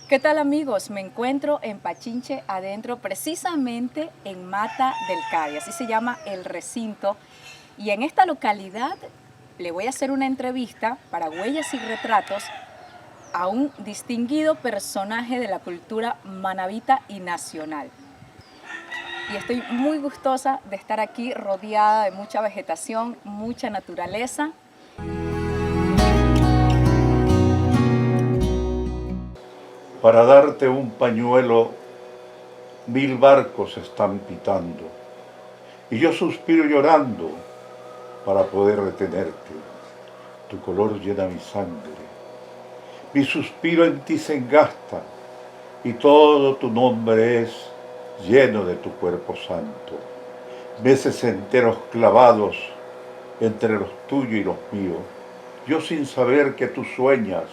¿Qué tal amigos? Me encuentro en Pachinche Adentro, precisamente en Mata del Cadi, así se llama el recinto. Y en esta localidad le voy a hacer una entrevista para Huellas y Retratos a un distinguido personaje de la cultura manabita y nacional. Y estoy muy gustosa de estar aquí rodeada de mucha vegetación, mucha naturaleza. Para darte un pañuelo, 1000 barcos están pitando, y yo suspiro llorando para poder retenerte. Tu color llena mi sangre, mi suspiro en ti se engasta, y todo tu nombre es lleno de tu cuerpo santo. Meses enteros clavados entre los tuyos y los míos, yo sin saber que tú sueñas,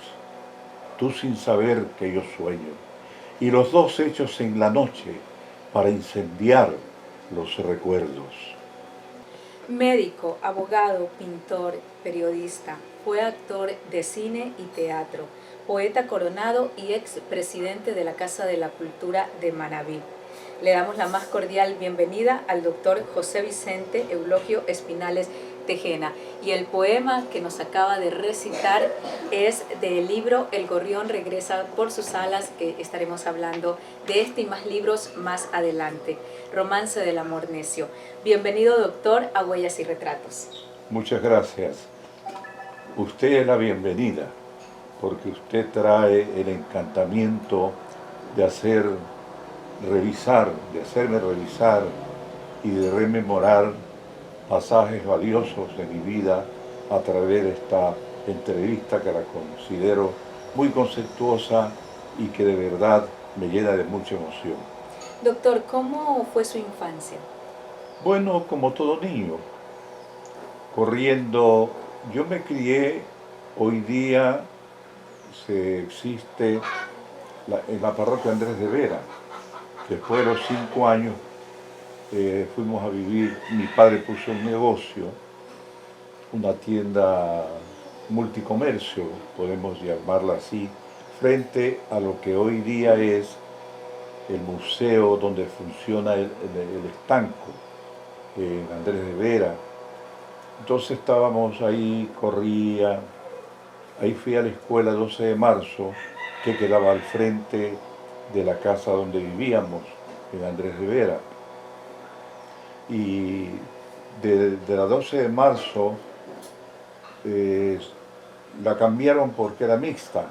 tú sin saber que yo sueño, y los dos hechos en la noche para incendiar los recuerdos. Médico, abogado, pintor, periodista, fue actor de cine y teatro, poeta coronado y expresidente de la Casa de la Cultura de Manabí. Le damos la más cordial bienvenida al doctor José Vicente Eulogio Espinales Tejena. Y el poema que nos acaba de recitar es del libro El Gorrión regresa por sus alas, que estaremos hablando de este y más libros más adelante. Romance del amor necio. Bienvenido, doctor, a Huellas y Retratos. Muchas gracias. Usted es la bienvenida, porque usted trae el encantamiento de hacerme revisar y de rememorar pasajes valiosos de mi vida a través de esta entrevista que la considero muy conceptuosa y que de verdad me llena de mucha emoción. Doctor, ¿cómo fue su infancia? Bueno, como todo niño, corriendo, yo me crié, hoy día existe en la parroquia Andrés de Vera. Después de los 5 años fuimos a vivir, mi padre puso un negocio, una tienda multicomercio, podemos llamarla así, frente a lo que hoy día es el museo donde funciona el estanco, en Andrés de Vera. Entonces estábamos ahí, corría, ahí fui a la escuela 12 de marzo, que quedaba al frente de la casa donde vivíamos, en Andrés de Vera. Y de la 12 de marzo la cambiaron porque era mixta,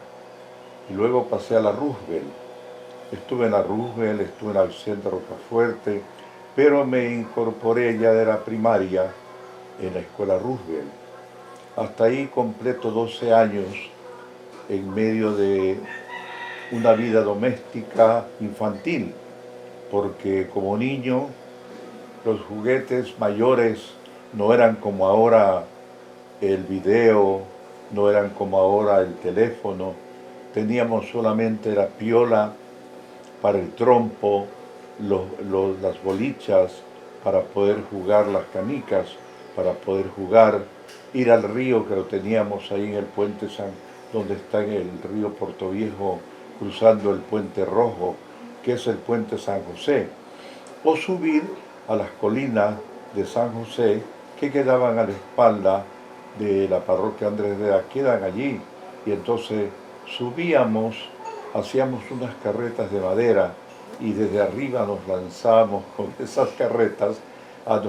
y luego pasé a la Roosevelt. Estuve en la Roosevelt, estuve en el centro Rocafuerte, pero me incorporé ya de la primaria en la escuela Roosevelt. Hasta ahí completo 12 años en medio de una vida doméstica infantil, porque como niño los juguetes mayores no eran como ahora el video, no eran como ahora el teléfono. Teníamos solamente la piola para el trompo, las bolichas para poder jugar las canicas, para poder jugar, ir al río que lo teníamos ahí en el puente donde está en el río Portoviejo, cruzando el puente rojo, que es el puente San José, o subir a las colinas de San José que quedaban a la espalda de la parroquia Andrés de Vera, quedan allí, y entonces subíamos, hacíamos unas carretas de madera y desde arriba nos lanzábamos con esas carretas a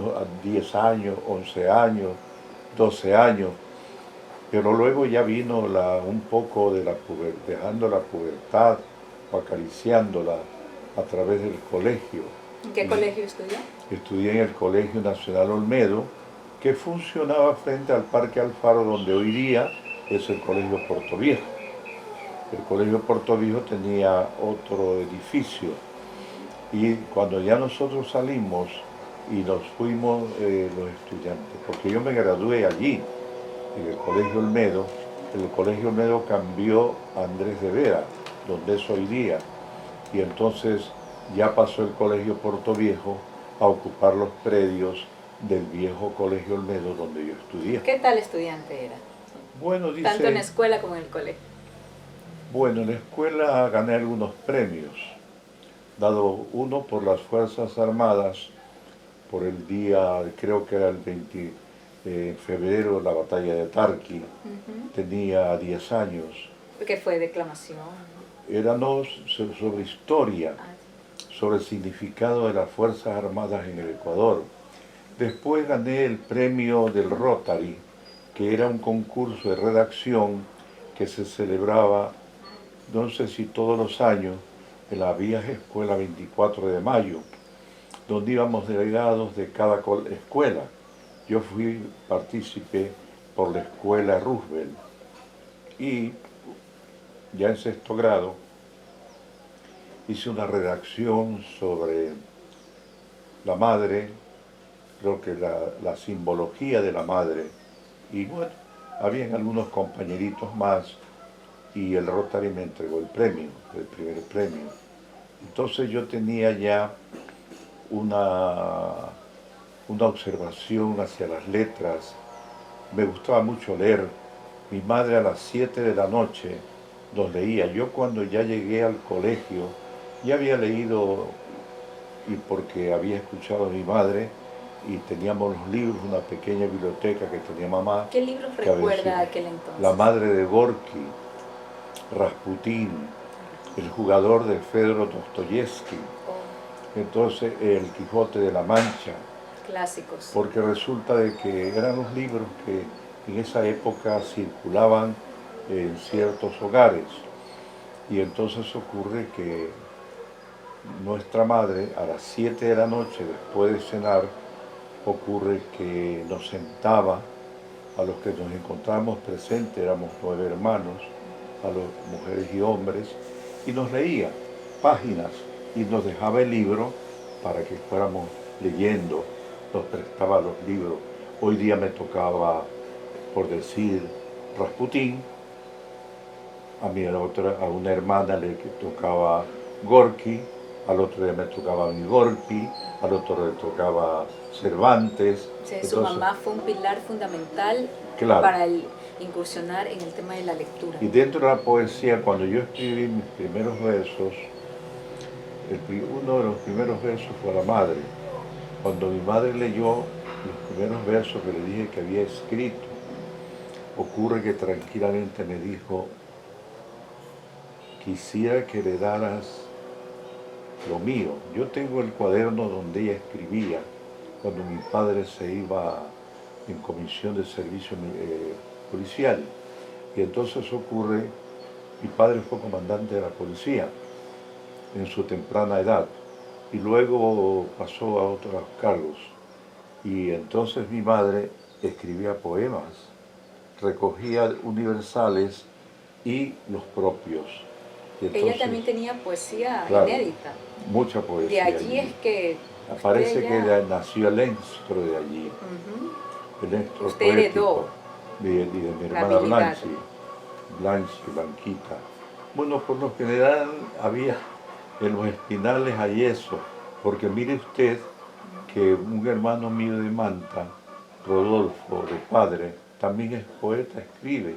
10 años, 11 años, 12 años, pero luego ya vino un poco de dejando la pubertad o acariciándola a través del colegio. ¿En qué colegio estudió? Estudié en el Colegio Nacional Olmedo, que funcionaba frente al Parque Alfaro, donde hoy día es el Colegio Portoviejo. El Colegio Portoviejo tenía otro edificio, y cuando ya nosotros salimos y nos fuimos los estudiantes, porque yo me gradué allí, en el Colegio Olmedo, el Colegio Olmedo cambió a Andrés de Vera, donde es hoy día, y entonces ya pasó el Colegio Portoviejo a ocupar los predios del viejo Colegio Olmedo donde yo estudié. ¿Qué tal estudiante era? Bueno, dice, tanto en la escuela como en el colegio. Bueno, en la escuela gané algunos premios, dado uno por las Fuerzas Armadas, por el día, creo que era el 20 de febrero, la batalla de Tarqui, tenía 10 años. Porque fue declamación. Éramos sobre historia, Ah, sobre el significado de las Fuerzas Armadas en el Ecuador. Después gané el premio del Rotary, que era un concurso de redacción que se celebraba, no sé si todos los años, en la vieja escuela 24 de mayo, donde íbamos delegados de cada escuela. Yo fui partícipe por la escuela Roosevelt y ya en sexto grado hice una redacción sobre la madre, creo que la simbología de la madre, y bueno, habían algunos compañeritos más y el Rotary me entregó el premio, el primer premio. Entonces yo tenía ya una, una observación hacia las letras, me gustaba mucho leer. Mi madre a las 7 de la noche nos leía. Yo cuando ya llegué al colegio ya había leído, y porque había escuchado a mi madre, y teníamos los libros, una pequeña biblioteca que tenía mamá. ¿qué libros Que recuerda aquel entonces? La madre de Gorky, Rasputín, el jugador de Fedor Dostoyevsky, entonces el Quijote de la Mancha. Clásicos. Porque resulta de que eran los libros que en esa época circulaban en ciertos hogares. Y entonces ocurre que nuestra madre a las 7 de la noche, después de cenar, ocurre que nos sentaba a los que nos encontrábamos presentes, éramos 9 hermanos, a las mujeres y hombres, y nos leía páginas y nos dejaba el libro para que fuéramos leyendo, nos prestaba los libros. Hoy día me tocaba, por decir, Rasputín, a una hermana le tocaba Gorky, al otro día me tocaba mi Gorky, al otro le tocaba Cervantes. Sí, entonces, su mamá fue un pilar fundamental, claro, para incursionar en el tema de la lectura. Y dentro de la poesía, cuando yo escribí mis primeros versos, uno de los primeros versos fue a la madre. Cuando mi madre leyó los primeros versos que le dije que había escrito, ocurre que tranquilamente me dijo: quisiera que heredaras lo mío. Yo tengo el cuaderno donde ella escribía cuando mi padre se iba en comisión de servicio policial. Y entonces ocurre, mi padre fue comandante de la policía en su temprana edad y luego pasó a otros cargos. Y entonces mi madre escribía poemas, recogía universales y los propios. Y entonces, ella también tenía poesía, claro, inédita. Mucha poesía. De allí es que... Parece que nació el enstro de allí. El enstro usted heredó de mi hermana Blanchi, Blanquita. Bueno, por lo general había en los espinales hay eso, porque mire usted que un hermano mío de Manta, Rodolfo, de padre, también es poeta, escribe.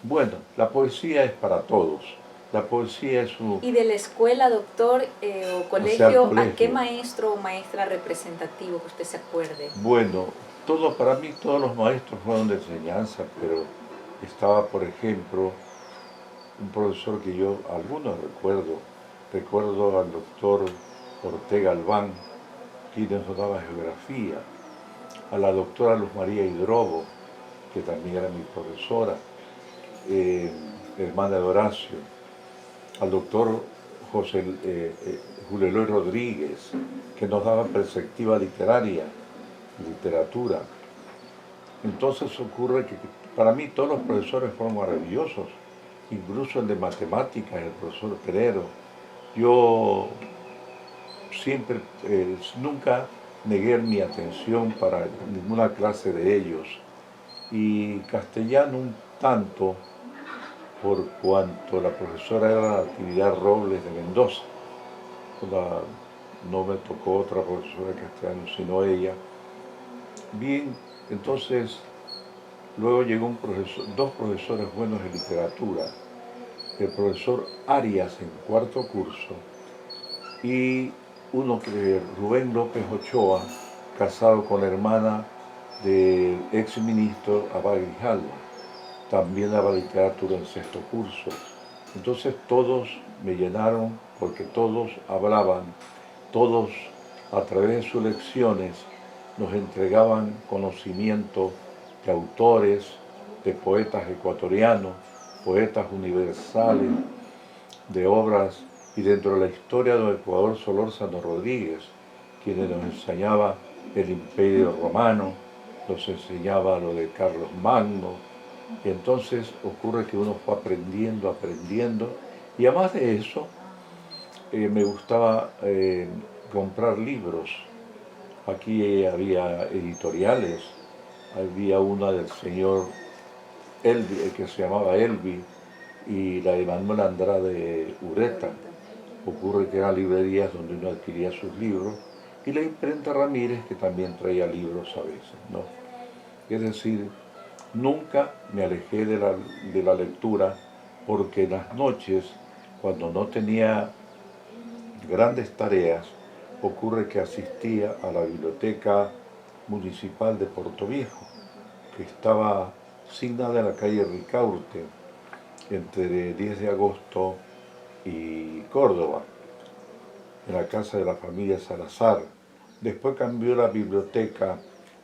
Bueno, la poesía es para todos. La poesía es un... ¿Y de la escuela, doctor, o colegio, a qué maestro o maestra representativo que usted se acuerde? Bueno, para mí todos los maestros fueron de enseñanza, pero estaba, por ejemplo, un profesor que yo, algunos recuerdo al doctor Ortega Albán, quien nos daba geografía, a la doctora Luz María Hidrobo, que también era mi profesora, hermana de Horacio, al doctor Julio Eloy Rodríguez, que nos daba perspectiva literaria, literatura. Entonces ocurre que para mí todos los profesores fueron maravillosos, incluso el de matemáticas, el profesor Perero. Yo siempre, nunca negué mi atención para ninguna clase de ellos. Y castellano un tanto, por cuanto la profesora era la Natividad Robles de Mendoza. No me tocó otra profesora de castellano sino ella. Bien, entonces luego llegó dos profesores buenos de literatura, el profesor Arias en cuarto curso y uno que Rubén López Ochoa, casado con la hermana del ex ministro Abad Grijalva, también daba literatura en sexto curso. Entonces todos me llenaron porque todos hablaban, todos a través de sus lecciones nos entregaban conocimiento de autores, de poetas ecuatorianos, poetas universales, de obras, y dentro de la historia del Ecuador, Solórzano Rodríguez, quien nos enseñaba el Imperio Romano, nos enseñaba lo de Carlos Magno, y entonces ocurre que uno fue aprendiendo, y además de eso, me gustaba comprar libros. Aquí había editoriales, había una del señor Elvi, que se llamaba Elvi, y la de Manuel Andrade Ureta. Ocurre que eran librerías donde uno adquiría sus libros, y la imprenta Ramírez, que también traía libros a veces, ¿no? Es decir, nunca me alejé de la lectura, porque en las noches, cuando no tenía grandes tareas, ocurre que asistía a la biblioteca municipal de Portoviejo, que estaba asignada en la calle Ricaurte, entre 10 de agosto y Córdoba, en la casa de la familia Salazar. Después cambió la biblioteca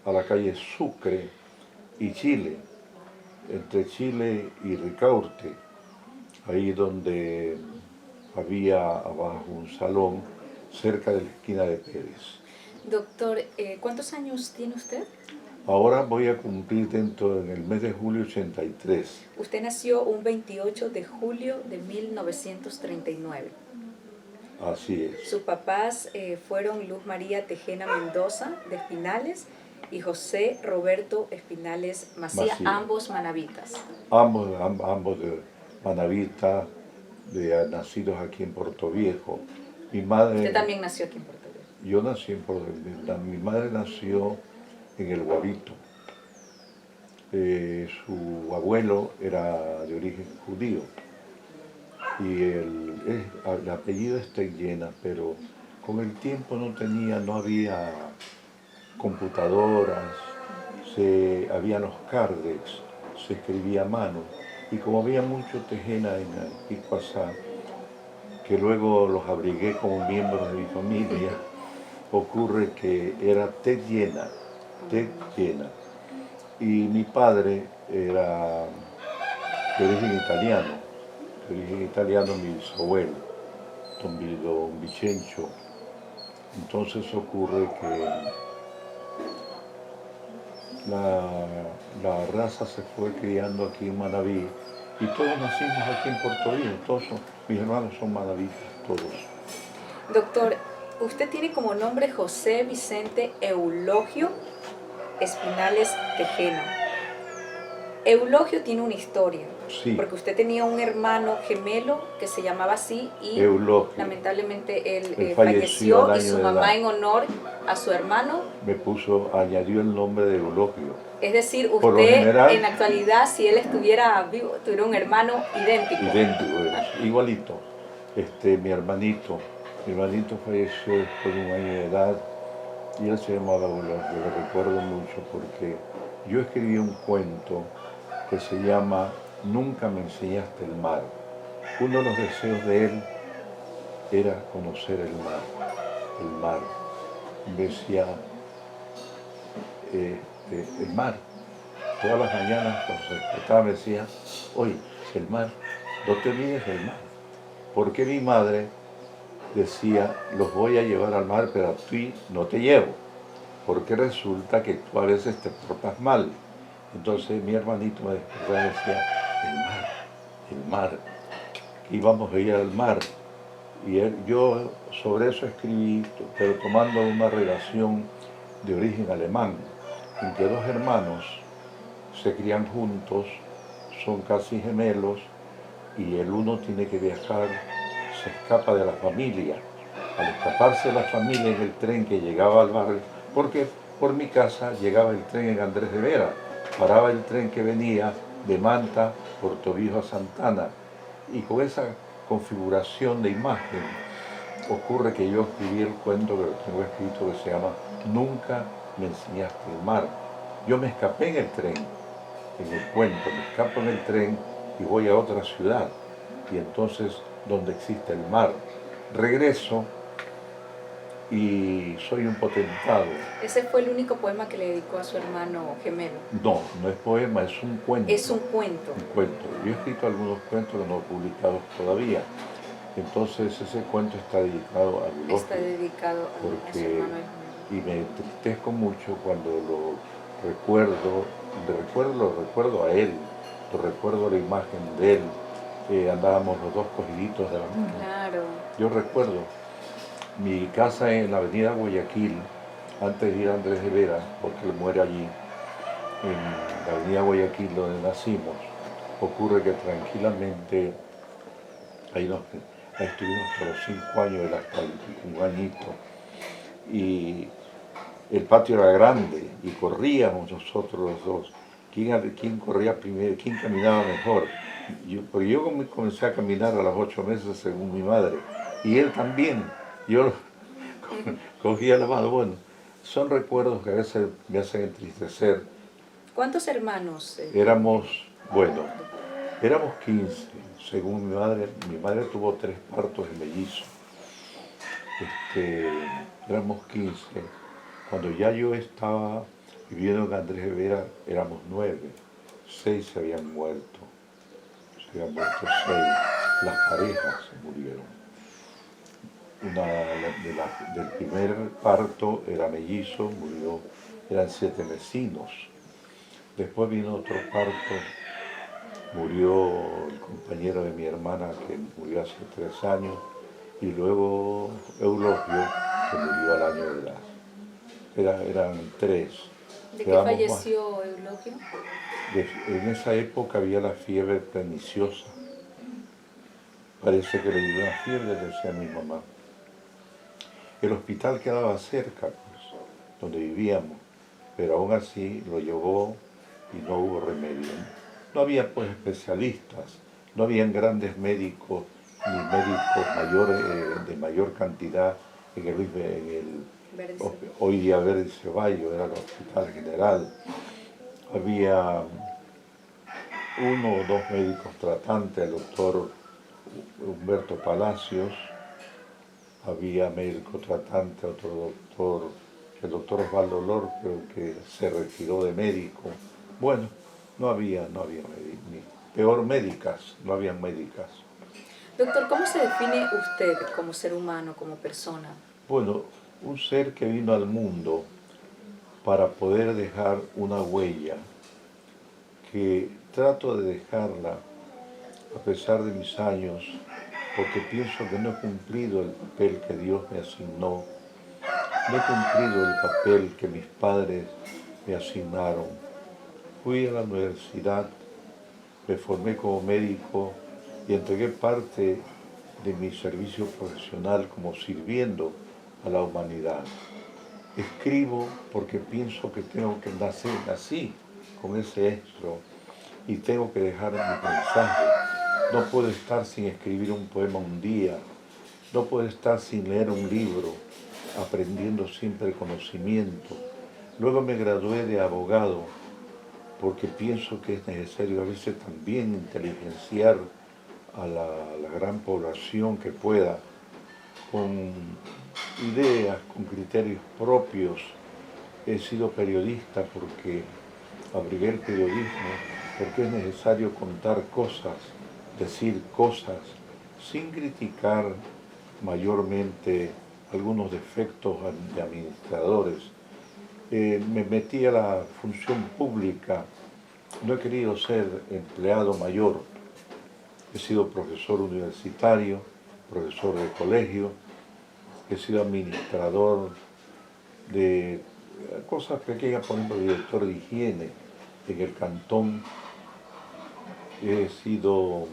a la calle Sucre y Chile, entre Chile y Ricaurte, ahí donde había abajo un salón cerca de la esquina de Pérez. Doctor, ¿cuántos años tiene usted? Ahora voy a cumplir en el mes de julio 83. Usted nació un 28 de julio de 1939. Así es. Sus papás fueron Luz María Tejena Mendoza, de Espinales, y José Roberto Espinales Macía, ambos manavitas. Ambos de Manavita, nacidos aquí en Portoviejo. Mi madre, ¿Usted también nació aquí en Portoviejo? Yo nací en Portoviejo. Mi madre nació en el Guavito. Su abuelo era de origen judío. Y el apellido es Tellena, pero con el tiempo no había computadoras, había los cardex, se escribía a mano, y como había mucho Tejena en el Icuazá, que luego los abrigué como miembros de mi familia, ocurre que era Tellena, y mi padre era de origen italiano, mi bisabuelo, don Vicencio. Entonces ocurre que la raza se fue criando aquí en Manaví, y todos nacimos aquí en Portoviejo, mis hermanos son manavitas, todos. Doctor, usted tiene como nombre José Vicente Eulogio Espinales Tejena. Eulogio tiene una historia, sí, porque usted tenía un hermano gemelo que se llamaba así y Eulogio. Lamentablemente él falleció, y su mamá, en honor a su hermano, añadió el nombre de Eulogio. Es decir, usted en la actualidad, si él estuviera vivo, tuviera un hermano idéntico. Igualito. Mi hermanito falleció después de un año de edad, y él se llamaba Eulogio. Lo recuerdo mucho porque yo escribí un cuento que se llama Nunca me enseñaste el mar. Uno de los deseos de él era conocer el mar. Me decía, el mar. Todas las mañanas cuando se despertaba me decía, oye, el mar, no te olvides del mar. Porque mi madre decía, los voy a llevar al mar, pero a ti no te llevo, porque resulta que tú a veces te portas mal. Entonces mi hermanito me despertaba y decía, el mar, íbamos a ir al mar. Y yo sobre eso escribí, pero tomando una relación de origen alemán, en que dos hermanos se crían juntos, son casi gemelos, y el uno tiene que viajar, se escapa de la familia. Al escaparse de la familia en el tren que llegaba al barrio, porque por mi casa llegaba el tren en Andrés de Vera, paraba el tren que venía de Manta, Portoviejo a Santana, y con esa configuración de imagen ocurre que yo escribí el cuento que lo tengo escrito que se llama Nunca me enseñaste el mar. Yo me escapé en el tren, en el cuento, me escapo en el tren y voy a otra ciudad, y entonces donde existe el mar. Regreso y soy un potentado. ¿Ese fue el único poema que le dedicó a su hermano gemelo? No, no es poema, es un cuento. Es un cuento. Un cuento. Yo he escrito algunos cuentos que no he publicado todavía. Entonces ese cuento está dedicado a Eulogio. Está dedicado a su hermano gemelo. Y me entristezco mucho cuando lo recuerdo a él, lo recuerdo la imagen de él, andábamos los dos cogiditos de la mano. Claro. Yo recuerdo mi casa en la avenida Guayaquil, antes de ir a Andrés de Vera, porque él muere allí, en la avenida Guayaquil donde nacimos. Ocurre que tranquilamente, ahí estuvimos hasta los 5 años, él hasta un añito, y el patio era grande y corríamos nosotros los dos. ¿Quién corría primero? ¿Quién caminaba mejor? Porque yo comencé a caminar a los 8 meses según mi madre, y él también. Yo cogía la mano. Bueno, son recuerdos que a veces me hacen entristecer. ¿Cuántos hermanos? Éramos 15, según mi madre. Mi madre tuvo 3 partos de mellizo. Éramos 15. Cuando ya yo estaba viviendo en Andrés de Vera, éramos 9. 6 se habían muerto. Se habían muerto 6. Las parejas se murieron. Del primer parto era mellizo, murió, eran 7 vecinos. Después vino otro parto, murió el compañero de mi hermana que murió hace 3 años, y luego Eulogio, que murió al año de edad. Eran 3. ¿De qué falleció Eulogio? En esa época había la fiebre perniciosa. Parece que le dio una fiebre, decía mi mamá. El hospital quedaba cerca, pues, donde vivíamos, pero aún así lo llevó y no hubo remedio. No había, pues, especialistas, no habían grandes médicos, ni médicos mayores, de mayor cantidad en el hoy día Verde Ceballos, era el hospital general. Había 1 o 2 médicos tratantes, el doctor Humberto Palacios, había médico tratante, otro doctor, el doctor Osvaldo Lorpe, que se retiró de médico. Bueno, no había ni peor médicas, no habían médicas. Doctor, ¿cómo se define usted como ser humano, como persona? Bueno, un ser que vino al mundo para poder dejar una huella, que trato de dejarla a pesar de mis años, porque pienso que no he cumplido el papel que Dios me asignó, no he cumplido el papel que mis padres me asignaron. Fui a la universidad, me formé como médico y entregué parte de mi servicio profesional como sirviendo a la humanidad. Escribo porque pienso que tengo que nací con ese estro y tengo que dejar mi mensaje. No puedo estar sin escribir un poema un día, no puedo estar sin leer un libro, aprendiendo siempre conocimiento. Luego me gradué de abogado porque pienso que es necesario a veces también inteligenciar a la gran población que pueda, con ideas, con criterios propios. He sido periodista porque abrigué el periodismo, porque es necesario contar cosas, decir cosas, sin criticar mayormente algunos defectos de administradores. Me metí a la función pública, no he querido ser empleado mayor, he sido profesor universitario, profesor de colegio, he sido administrador de cosas pequeñas, por ejemplo, director de higiene en el cantón. He sido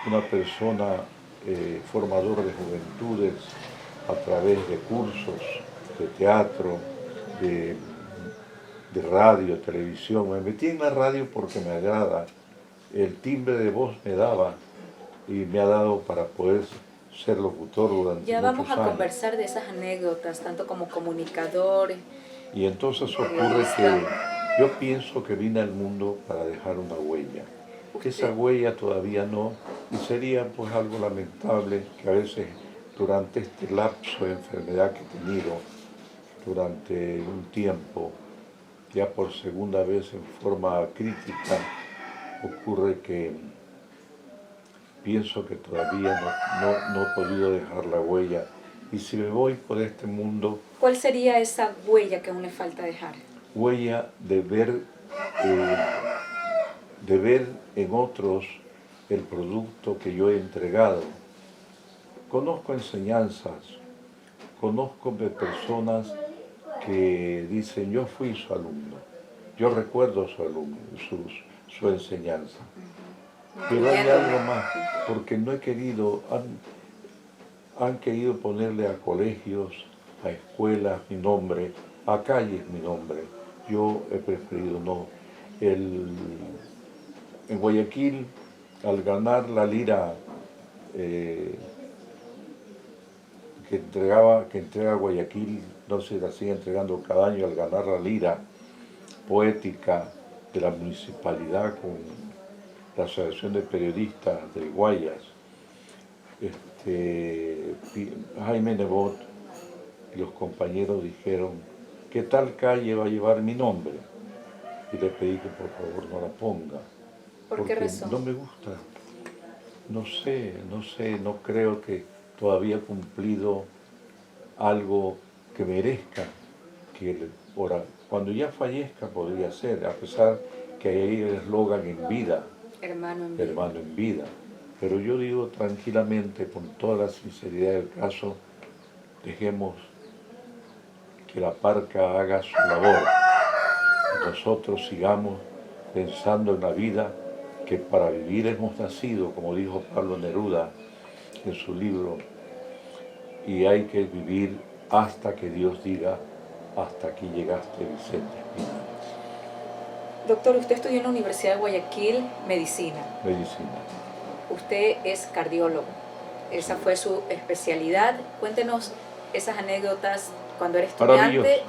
una persona formador de juventudes a través de cursos de teatro, de radio, televisión. Me metí en la radio porque me agrada el timbre de voz me daba y me ha dado para poder ser locutor durante Ya vamos muchos a años. conversar de esas anécdotas, tanto como comunicador. Y entonces ocurre que yo pienso que vine al mundo para dejar una huella. Esa huella todavía no, y sería pues algo lamentable que a veces durante este lapso de enfermedad que he tenido, durante un tiempo, ya por segunda vez en forma crítica, ocurre que pienso que todavía no he podido dejar la huella. Y si me voy por este mundo, ¿Cuál sería esa huella que aún le falta dejar? huella de ver en otros el producto que yo he entregado. Conozco enseñanzas, conozco de personas que dicen, yo fui su alumno, yo recuerdo su alumno, su enseñanza. Pero hay algo más, porque no he querido, han querido ponerle a colegios, a escuelas mi nombre, a calles mi nombre. Yo he preferido no. En Guayaquil, al ganar la lira que entrega Guayaquil, no se la sigue entregando cada año, al ganar la lira poética de la municipalidad con la Asociación de Periodistas del Guayas, Jaime Nebot y los compañeros dijeron que tal calle va a llevar mi nombre, y le pedí que por favor no la ponga. ¿Por qué razón? No me gusta, no sé, no creo que todavía he cumplido algo que merezca que ahora, cuando ya fallezca podría ser, a pesar que hay el eslogan en vida, hermano en vida. Pero yo digo tranquilamente, con toda la sinceridad del caso, dejemos que la parca haga su labor. Nosotros sigamos pensando en la vida, que para vivir hemos nacido, como dijo Pablo Neruda en su libro, y hay que vivir hasta que Dios diga, hasta aquí llegaste, Vicente Espinal. Doctor, usted estudió en la Universidad de Guayaquil medicina. Medicina. Usted es cardiólogo. Esa fue su especialidad. Cuéntenos esas anécdotas cuando era estudiante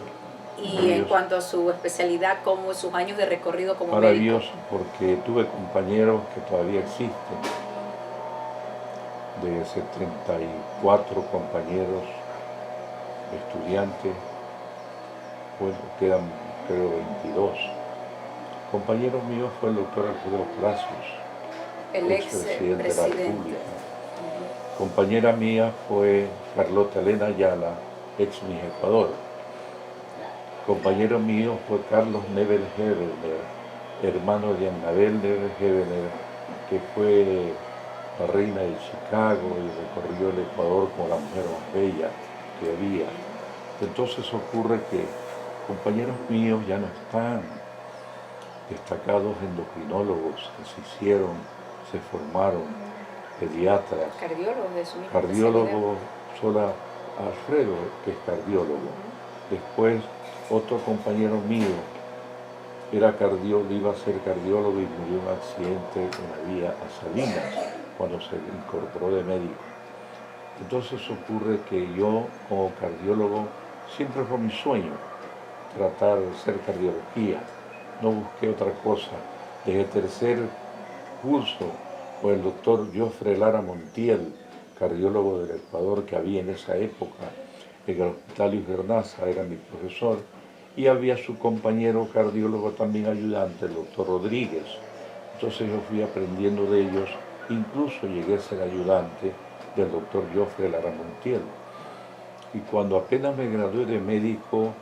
y en cuanto a su especialidad, como sus años de recorrido como médico. Maravilloso, porque tuve compañeros que todavía existen, de 74 compañeros estudiantes, bueno, quedan creo 22. Compañero mío fue el doctor Alfredo Palacios, el expresidente de la República. Compañera mía fue Carlota Elena Ayala, ex Miss Ecuador. Compañero mío fue Carlos Nebel Hebener, hermano de Annabel Nebel Hebener, que fue la reina de Chicago y recorrió el Ecuador como la mujer más bella que había. Entonces ocurre que compañeros míos ya no están, destacados endocrinólogos que se hicieron, se formaron, pediatras, cardiólogos de su misma cardiólogo, sola Alfredo, que es cardiólogo. Después otro compañero mío iba a ser cardiólogo y murió en un accidente en la vía a Salinas cuando se incorporó de médico. Entonces ocurre que yo como cardiólogo siempre fue mi sueño tratar de hacer cardiología. No busqué otra cosa. Desde tercer curso con el doctor Jofre Lara Montiel, cardiólogo del Ecuador que había en esa época en el Hospital Luis Bernaza, era mi profesor, y había su compañero cardiólogo también ayudante, el doctor Rodríguez. Entonces yo fui aprendiendo de ellos, incluso llegué a ser ayudante del doctor Jofre Lara Montiel. Y cuando apenas me gradué de médico,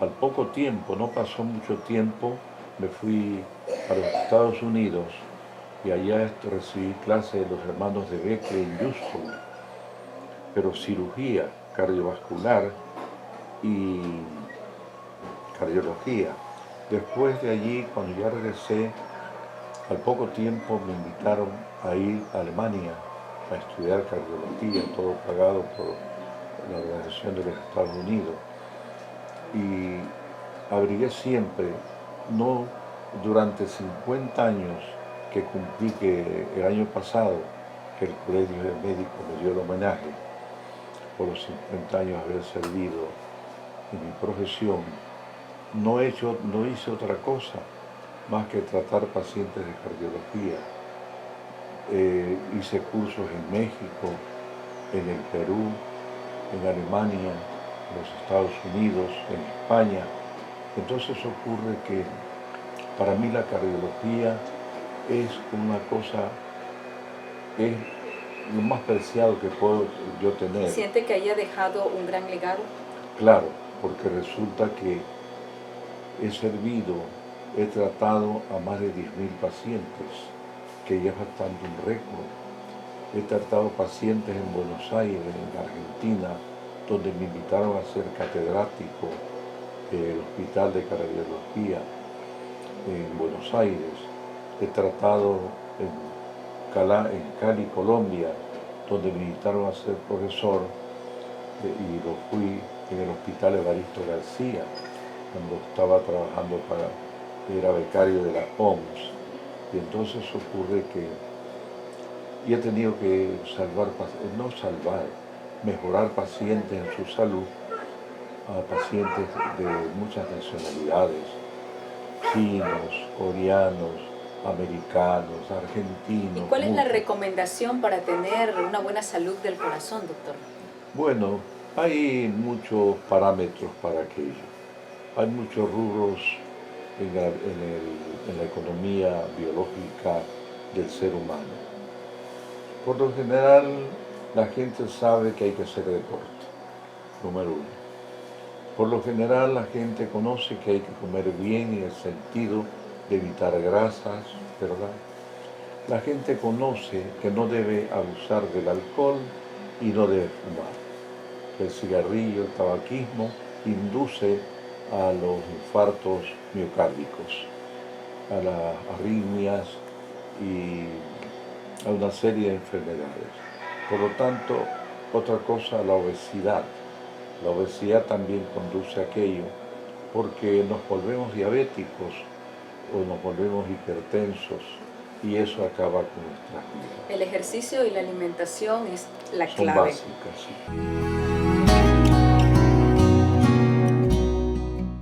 al poco tiempo, no pasó mucho tiempo, me fui a los Estados Unidos y allá recibí clase de los hermanos de Becker en Houston, pero cirugía cardiovascular y cardiología. Después de allí, cuando ya regresé, al poco tiempo me invitaron a ir a Alemania a estudiar cardiología, todo pagado por la Organización de los Estados Unidos. Y abrigué siempre, no durante 50 años, que cumplí, que el año pasado, que el Colegio de Médicos me dio el homenaje por los 50 años de haber servido en mi profesión, no hice otra cosa más que tratar pacientes de cardiología. Hice cursos en México, en el Perú, en Alemania, en los Estados Unidos, en España. Entonces ocurre que para mí la cardiología es una cosa, es lo más preciado que puedo yo tener. ¿Siente que haya dejado un gran legado? Claro, porque resulta que he servido, he tratado a más de 10.000 pacientes, que ya es bastante un récord. He tratado pacientes en Buenos Aires, en Argentina, donde me invitaron a ser catedrático del Hospital de Cardiología en Buenos Aires. He tratado en Cali, Colombia, donde me invitaron a ser profesor, y lo fui en el Hospital Evaristo García, cuando estaba trabajando era becario de la OMS. Y entonces ocurre que he tenido que mejorar pacientes en su salud, a pacientes de muchas nacionalidades, chinos, coreanos, americanos, argentinos. ¿Y cuál es la muchos. recomendación para tener una buena salud del corazón, doctor? Bueno, hay muchos parámetros para aquello. Hay muchos rubros en la economía biológica del ser humano. Por lo general, la gente sabe que hay que hacer deporte, número uno. Por lo general, la gente conoce que hay que comer bien en el sentido de evitar grasas, ¿verdad? La gente conoce que no debe abusar del alcohol y no debe fumar. El cigarrillo, el tabaquismo, induce a los infartos miocárdicos, a las arritmias y a una serie de enfermedades. Por lo tanto, otra cosa, la obesidad. La obesidad también conduce a aquello, porque nos volvemos diabéticos o nos volvemos hipertensos, y eso acaba con nuestras vidas. El ejercicio y la alimentación es la Son clave. básicas, sí.